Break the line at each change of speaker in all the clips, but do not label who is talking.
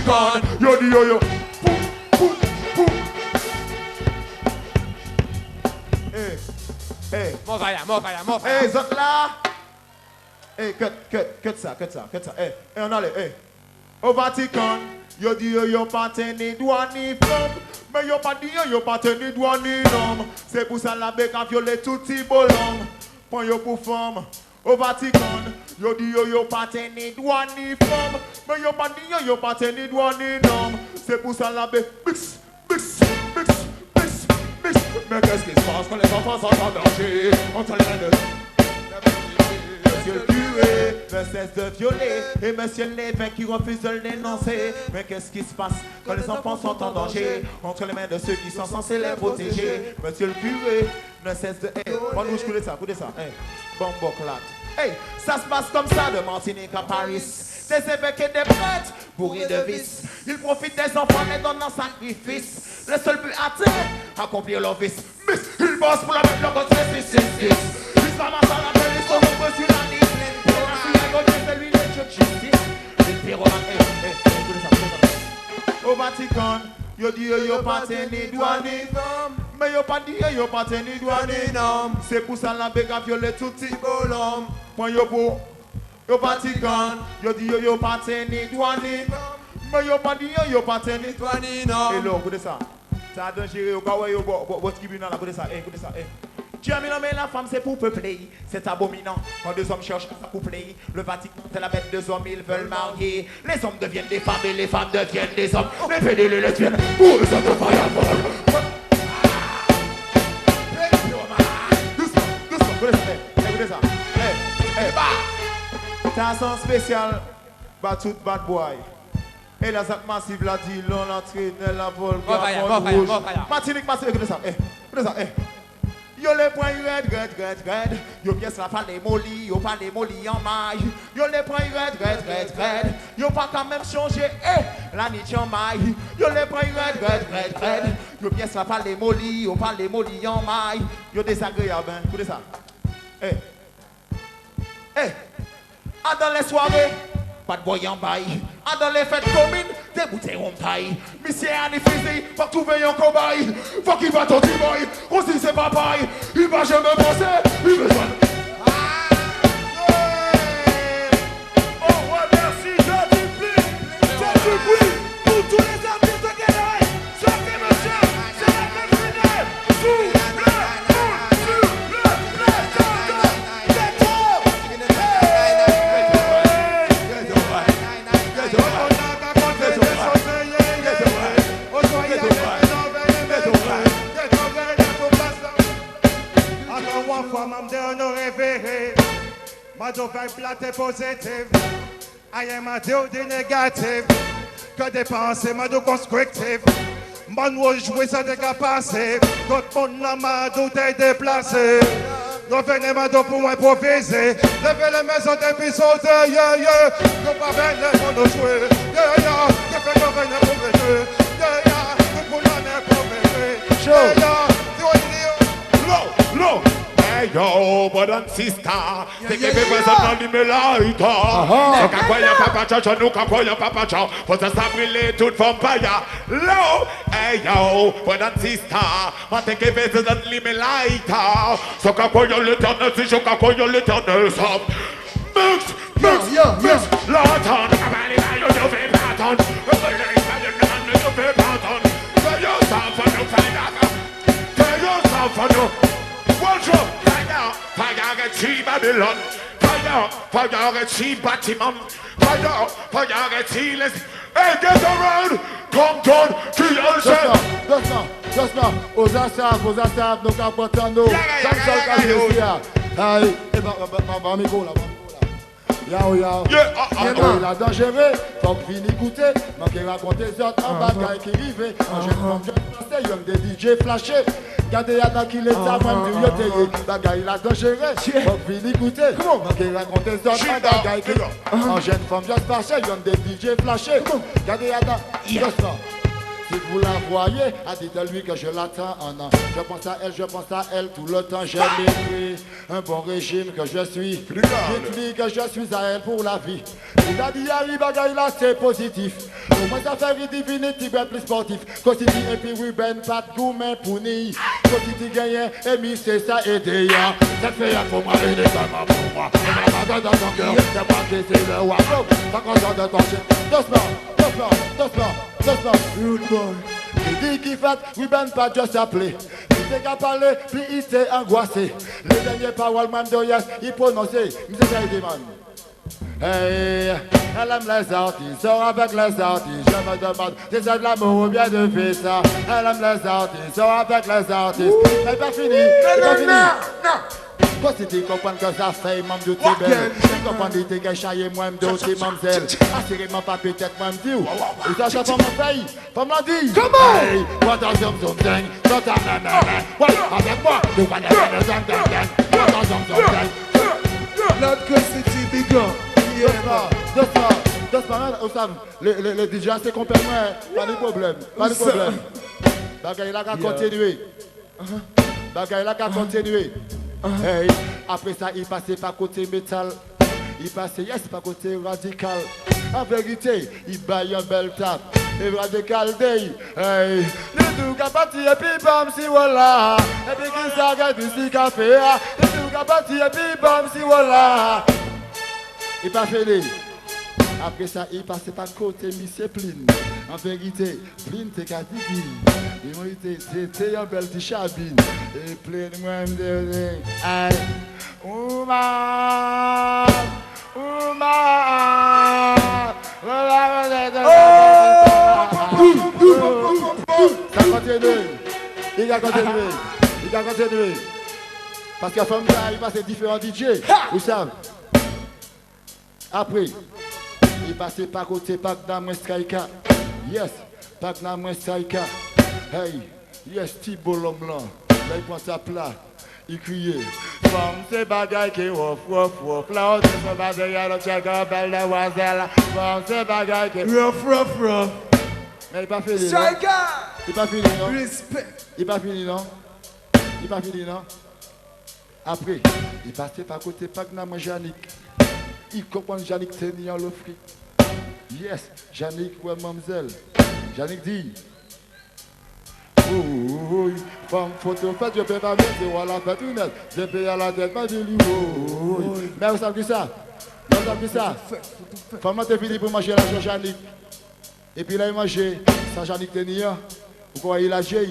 Vatican. Yo di yo yo. Boom, boom, boom. Hey, hey.
Mon
Hey, zot là. Hey, cut ça. Hey, on allait, hey. Au Vatican, yo di yo pas ni droit ni femme. Mais yo pas dit yo pas ni droit ni homme. C'est pour ça la bec a violé tout petit bolom. Point yo pour femme. Au Vatican, yo di yo pas ni droit ni femme. Mais yo pas dit yo pas ni droit ni homme. C'est pour ça la bec mix. Mais qu'est-ce qui se passe quand les enfants sont en danger? Entre les mains de... Monsieur le curé ne cesse de violer et monsieur Lévin qui refuse de le dénoncer. Mais qu'est-ce qui se passe quand les enfants sont en danger entre les mains de ceux qui sont censés les protéger? Monsieur le curé ne cesse de... Hey, on coulez ça. Hey, bon boclate. Hey, ça se passe comme ça de Martinique à Paris. Des évêques et des prêtres bourrés de vices. Ils profitent des enfants et donnent en sacrifice. Le seul but à terre, accomplir leur vice. Mais ils bossent pour la mettre leur côté 666. Ils s'amassent à la pelle, ils sont nombreux sur la liste. Pour la fille à côté, c'est lui le jeu de justice. Les pyromanes, au Vatican, yo di yo pas ni droit ni homme. Mais yo pas dit yo pas ni droit ni homme. C'est pour ça la béga violé tout petit bolom. Point yo pour au Vatican, yo di yo pas ni droit ni homme. Mais yo pas dit yo pas ni droit ni homme. Et là, écoutez ça. Ça a dangereux, au cas où yo votre tribunal, écoutez ça, écoutez ça. Tu as mis la femme, c'est pour peupler, c'est abominant. Quand deux hommes cherchent à coupler, le Vatican, c'est la bête deux hommes, ils veulent marier. Les hommes deviennent des femmes et les femmes deviennent des hommes. Les pédés, les lesbiennes, pour eux, ça te fait la mort. Doucement, écoutez ça. T'as son spécial, bat tout bad boy. Et la Zach Massive l'a dit, l'on l'entraîne, la Volga, rouge. Martinique, écoutez ça, écoutez ça, Yo les points red. Yo pièce la parle molly, yo parle molly en maille. Yo les points red. Yo pas quand même changer, la niche en maille. Yo les points red. Yo pièce la parle molly, yo parle molly en maille. Yo désagréable, hein, écoutez ça. Dans les soirées, pas de boy en bail. Dans les fêtes communes, des bouteilles en taille. Monsieur Annie Fizzy, faut trouver un cobaye. Faut qu'il va ton petit boy, aussi c'est papaye. Il va jamais penser, il veut ça. Oh ouais, merci, je vous prie pour tous les artistes de Guéret. Ça fait monsieur, c'est la criminelle. Sous le
Mam de no révéré, ma do fait plate positive. I am a do de négative. Que des pensées, ma do constructive. Man ou jouer ça de capacité. D'autres monde là, ma do t'es déplacé. Revenez ma do pour improviser. Levez les maisons depuis sauter, yeah. Que pas venir pour nous jouer, yeah. Que fait qu'on vienne pour me jouer, yeah. Que pour l'année pour me jouer, yeah.
Low. Hey yo, brother and sister, take a big person on the lighter. So can call your papa cha, no can call your papa cha. For the family to vampire. Low, hey yo, brother and sister, take a big person on the lighter. So can call your little si je can call your little sub. Mix, Lawton, everybody you do be pattern. Everybody you do be pattern. Tell yourself and you find out. Tell yourself and you. Watch up, fire cheap Babylon, fire cheap bâtiment, fire cheap les. Hey, get around, come down, kill yourself.
Just now, aux assaves, nous capotons nous. Comme ça, aïe, ma micro là. Yao. Il a dangereux, faut que vini écouter. Manquer raconter les autres en bagaille qui rivent. En jeune femme, il y a des DJ flashés. Gardez à qui les a même du yoté. Bagaille, il a dangereux, faut que vini écouter. Manquer raconter les autres en bagaille qui rivent. En jeune femme, juste passé, il y a des DJ flashés. Gardez à juste là. Si vous la voyez, dites-lui que je l'attends un an. Je pense à elle tout le temps. J'ai mépris un bon régime que je suis. Dites-lui que je suis à elle pour la vie. Il a dit, Harry Bagaille là, c'est positif. Au moins, ça fait Divinity, bien plus sportif. Cositi et puis Ruben, pas de goût, mais pour ni. Cositi gagne, et mi, c'est ça, et déjà. Cette fille pour moi, et les femmes pour moi. Et ma dans ton cœur, c'est moi qui c'est le roi. Pas content de ton chien. Doucement. Rude boy. Il dit qu'il fait, Ruben, pas juste appeler. Il s'est qu'à parler, puis il s'est angoissé. Les dernières paroles, même de yes, il prononçait. Mais c'est ça, il demande. Hey, elle aime les artistes, sort avec les artistes. Je me demande si c'est de l'amour ou bien de faire ça. Elle aime les artistes, sort avec les artistes. Mais pas fini, pas fini. Quand tu comprends que ça fait, membre de tes belles. Tu comprends que tu es chaillé, moi, de tes mamzelles. Assurément pas peut-être, moi, me dis. Et ça, j'ai pas mon pays, pas me dit. Comment? Hey, what does something? Not a man, avec moi, tu vas le something. What does something?
Notre city big up.
Doucement, les DJ c'est complètement, pas de problème, Bagaille là qu'à continuer. Hey, après ça, il passait par côté métal. Il passait, par côté radical. En vérité, il baille un bel tape. Et radical day. Hey, le tout qu'a parti et puis bam si voilà. Et puis qu'il s'arrête du café. Le tout qu'a parti et puis bam si voilà. Il pas fini. Après ça, il passait par côté Monsieur Pline. En vérité, Pline t'es qu'à divine. Et moi, c'était un bel petit chabine. Et Pline, moi, me dit, aïe, Ouma, ça continue. Il a continué. Parce qu'à femme, il passe différents DJ. Vous savez. Après, il passait par côté Pagnam Westraika. Yes, Pagnam Westraika. Hey, yes, Thibault l'homme là. Là, il prend sa plat. Il criait. Femme, c'est bagaille qui ouf. Là, on dit son bagaille, on check up, belle demoiselle. Femme, c'est bagaille qui
rough.
Mais il pas fini, non? Il pas fini, non?
Respect.
Il pas fini, non? Après, il passait par côté Pagnam Janik. Il comprend Jannick tenir le fric. Yes, Jannick, ouais, mademoiselle. Jannick dit. Oui, femme photo, fait, je peux pas mettre, voilà, fait une aide. Je paye à la tête, pas de lui. Oui. Mais vous savez ça? Femme, t'es fini pour manger la Jannick. Et puis là, il mangeait, sans Jannick tenir. Vous croyez, il a géré.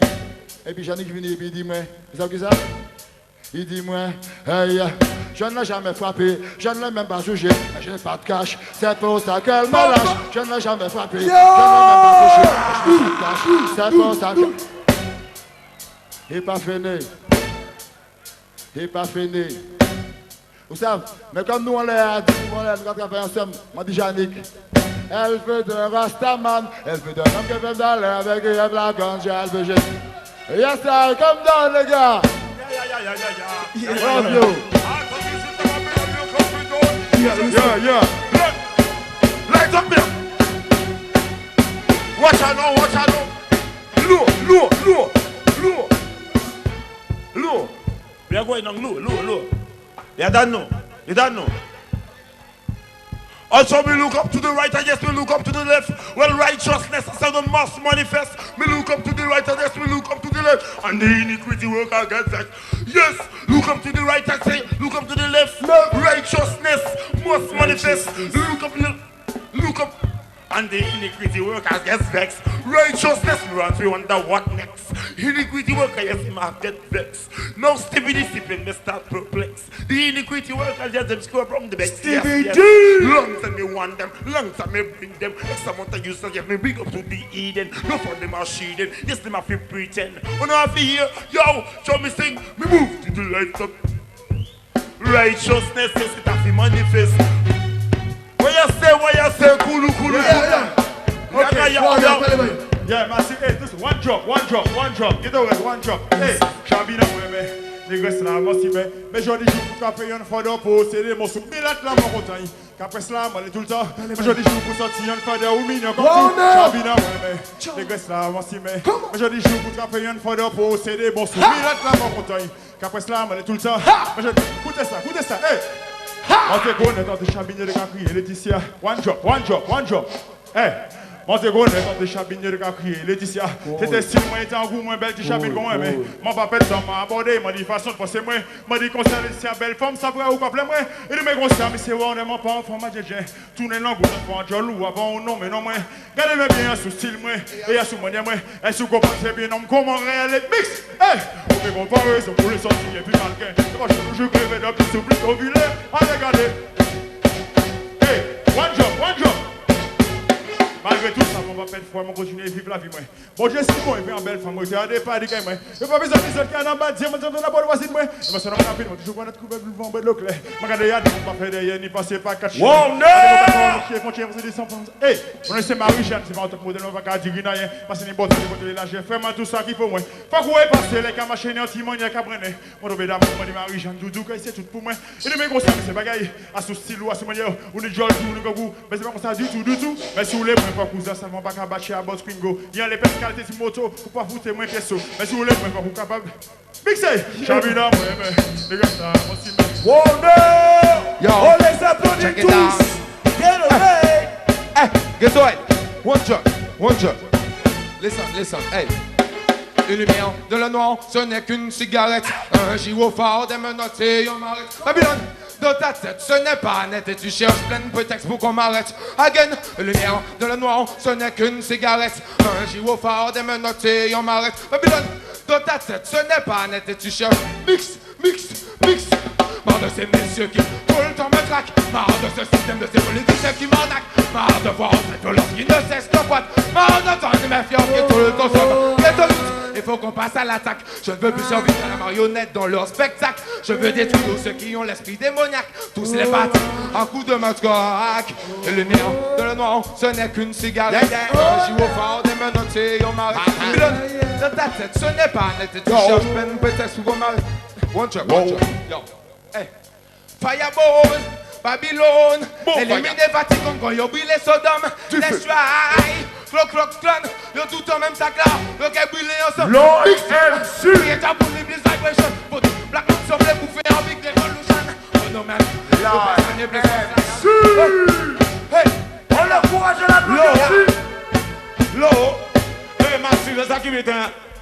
Et puis Jannick vient et puis il dit, moi, vous savez ça? Il dit, moi, hey, je ne l'ai jamais frappé, je ne l'ai même pas jugé, je n'ai pas de cash, c'est pour ça qu'elle me lâche. Je ne l'ai jamais frappé, je ne l'ai même pas touché, je n'ai pas de cash, c'est pour ça qu'elle... Il n'est pas fini. Vous savez, mais comme nous on l'a dit, on l'a travaillé ensemble, m'a dit Jannick, elle veut de Rastaman, elle veut d'un homme qui fait dans l'air avec la ganja, elle veut juste... Yes, sir, come down les gars. Love you.
Yeah. Light up here. Watch out now. Low. We are going on low. You don't know. Also, we look up to the right, and yes, we look up to the left. Well, righteousness is the must manifest. We look up to the right, and yes, we look up to the left. And the iniquity work against that. Yes, look up to the right, and say, look up to the left. Righteousness must manifest. Look up. And the iniquity work against vex. Righteousness runs, we wonder what next. Iniquity work, yes, mark get vex. Now Stevie discipline, me start perplex. The iniquity work, yes, them screw from the back. Stevie D! Long time me want them, long time me bring them. X amount of use to get me bring up to the Eden. No for them are shedding, yes, them have to pretend. When I have to hear, yo, show me sing, me move to the light up. Righteousness, yes, it have to manifest. What you say, kulu. Yeah, man, see, hey, listen, one drop. Get away, one drop. Hey, Chabina, les gars, c'est la moitié, mais j'en ai dit pour faire une fois de pause, c'est les morceaux, mais là, la montagne,
Qu'après cela, moi, tout le temps, je dis jour pour sortir un fader ou mignon comme tout. Chabina, mais, les gosses là, moi, si, mais, je dis jour pour trapper un fader pour posséder bon sourire, là, mon content. Qu'après cela, moi, tout le temps, je dis, écoutez ça, hey! On te connaît dans tes chabiniers de crier, Laetitia. One drop. Hey! On te connaît dans tes chabiniers de crier, Laetitia. C'était si moi était en goût, moins belle que chabine comme moi, mais mon papa ça m'a abordé, m'a dit façon de penser moi, m'a dit concert Laetitia, belle femme, ça pourrait ou pas plein moi. Et de mes concerts, mais c'est on est mon pas enfant, ma djé. Tourner langue, on a jolou, avant non, mais non, moi. Gardez-le bien sous style, moi, et à sous mon moi, et sous comment c'est bien, non, comment réel et mix. Hey! On fait comparer, c'est pour les sortir, et puis malgré. Moi, je crève d'un plus souple au vilain. Allez, regardez. Hey, one job. Malgré tout ça, mon papa de foi, mon continuer à vivre la vie. Bon, je suis bon, et puis en belle femme, je suis pas de gain. Je pas besoin de qui est en bas, je me la bonne voisine. Je me suis rapide, je toujours connaître couvert le vent de l'eau clair. Je regarde, il y a des gens qui derrière, ni passer par 4 chiens. Wow, non! Hey, on est Marie-Jeanne, c'est pas un modèle, on va pas dire rien. Parce que c'est une bonne côté là, j'ai vraiment tout ça qu'il faut. Faut que vous passez les cas machines anti-mon, il y a qu'à prendre. Mon dobe d'amour, mon dit Marie-Jeanne, Doudou, c'est tout pour moi. Et les mecs, on sait, c'est bagaille, à ce style ou à ce manière, ou les George, ou les Gogou, mais c'est pas comme ça du tout. Mais si vous voulez, pas cousin, ça ne va pas qu'à battre à Boss Pingo. Il y a les personnes qui ont des motos pour pas foutre moins pièces. Mais si vous voulez, vous êtes capable. Mixez! Chabina, les gars, ça, moi aussi.
Wonder! On les applaudit tous! Get away!
Hey, guess what? One job. Listen, hey. Une lumière de la noix, ce n'est qu'une cigarette. Un gyrophare, des menottes et on m'arrête. Babylone! Dans ta tête, ce n'est pas net et tu cherches plein de prétextes pour qu'on m'arrête. Again, lumière de la noix, ce n'est qu'une cigarette. Un gyrophare, des menottes et on m'arrête. Babylone, dans ta tête, ce n'est pas net et tu cherches mix. Marre de ces messieurs qui tout le temps me traquent. Marre de ce système de ces politiciens qui m'arnaquent. Marre de voir en fait l'autre qui ne cesse de boîte. Marre d'entendre mes fiants qui tout le temps se il faut qu'on passe à l'attaque. Je ne veux plus survivre à la marionnette dans leur spectacle. Je veux détruire tous ceux qui ont l'esprit démoniaque. Tous les battre en coup de matraque. Et le mien de la noix, ce n'est qu'une cigarette. Un gyrophare, des menottes et on m'arrête. Dans ta tête, ce n'est pas net et tu cherches plein de prétextes pour qu'on m'arrête. One job. Yo. Hey. Fireball, Babylone, éliminer Vatican quand y'a brûlé Sodome. Let's try, clock, y'a tout en même sac là, y'a qu'à brûler ensemble.
Lord MC!
Y'a ta pour les vibration, pour tout black man semble bouffer en big revolution. Oh non man,
Lord MC!
Hey,
On encourage la applaudissements!
L'eau, Maxime, c'est ça qui m'est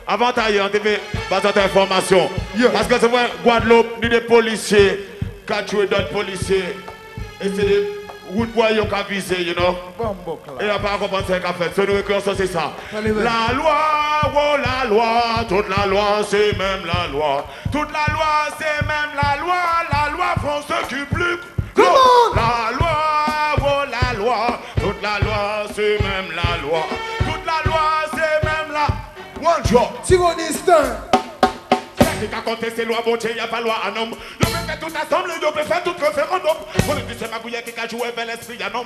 avantagé en TV, pas cette information. Parce que c'est vrai, Guadeloupe, ni des policiers, qui ont tué d'autres policiers, et c'est des routes boyaux qui ont visé, you know. Et il n'y a pas à comprendre ce qu'a fait. Ce nous écrivons, c'est ça. La loi, oh la loi, toute la loi, c'est même la loi. Toute la loi, c'est même la loi France qui plus. La loi, oh la loi, toute la loi, c'est même la loi. Toute la loi, c'est même la one job.
Tyrannistan!
Qui a contesté loi, bon Dieu, il n'y a pas loi à homme. Nous pouvons faire toute assemblée, nous pouvons faire tout référendum. On dit c'est ma bouillette qui a joué vers l'esprit à homme.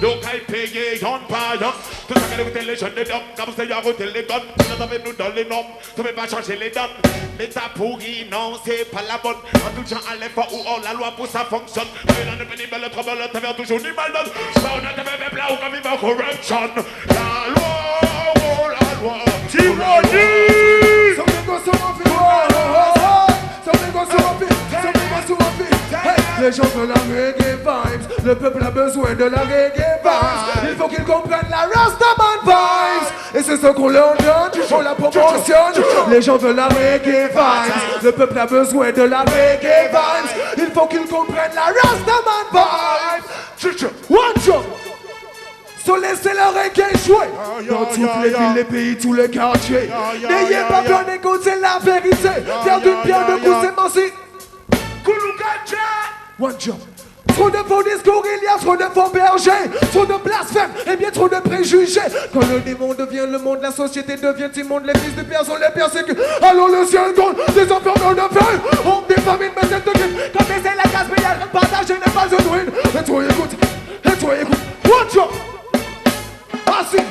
Donc, il paye, y'en pas, y'en. Tout ça qui a écouté les jeunes des hommes, comme ça, il a arrêté les donnes. Nous avons nous dans les normes, nous ne pouvons pas changer les donnes. L'état pourri, non, c'est pas la bonne. En tout temps, à l'effort ou hors la loi pour ça fonctionne. Mais dans le pénible, le trouble, le taverne toujours du mal donne. Ça, on a des mêmes là où comme il va corruption. La loi, oh la loi.
Tyrannie! Something goes to my feet! Les gens de la reggae vibes, le peuple a besoin de la reggae vibes. Il faut qu'ils comprennent la Rastaman vibes. Et c'est ce qu'on leur donne, on la promotionne. Les gens de la reggae vibes, le peuple a besoin de la reggae vibes. Il faut qu'ils comprennent la Rastaman vibes. One job. So laissez le reggae jouer dans toutes les villes, les pays, tous les quartiers. N'ayez pas peur d'écouter la vérité. Faire d'une pierre deux coups, c'est mentir. One job. Trop de faux discours, il y a trop de faux bergers. Trop de blasphèmes et bien trop de préjugés. Quand le démon devient le monde, la société devient immonde. Les fils de pierre sont les persécutés. Alors le ciel donne des enfants dans le feu. On des familles, mais c'est de grippe. Quand c'est la gaspillage, le partage n'est pas une ruine. Et toi écoute, one job. Massive,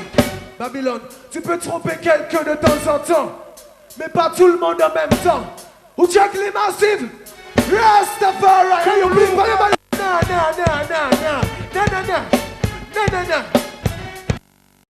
Babylone, tu peux tromper quelqu'un de temps en temps, mais pas tout le monde en même temps. Ou check les massives, Rastafari, you please, nah. na na na na na na.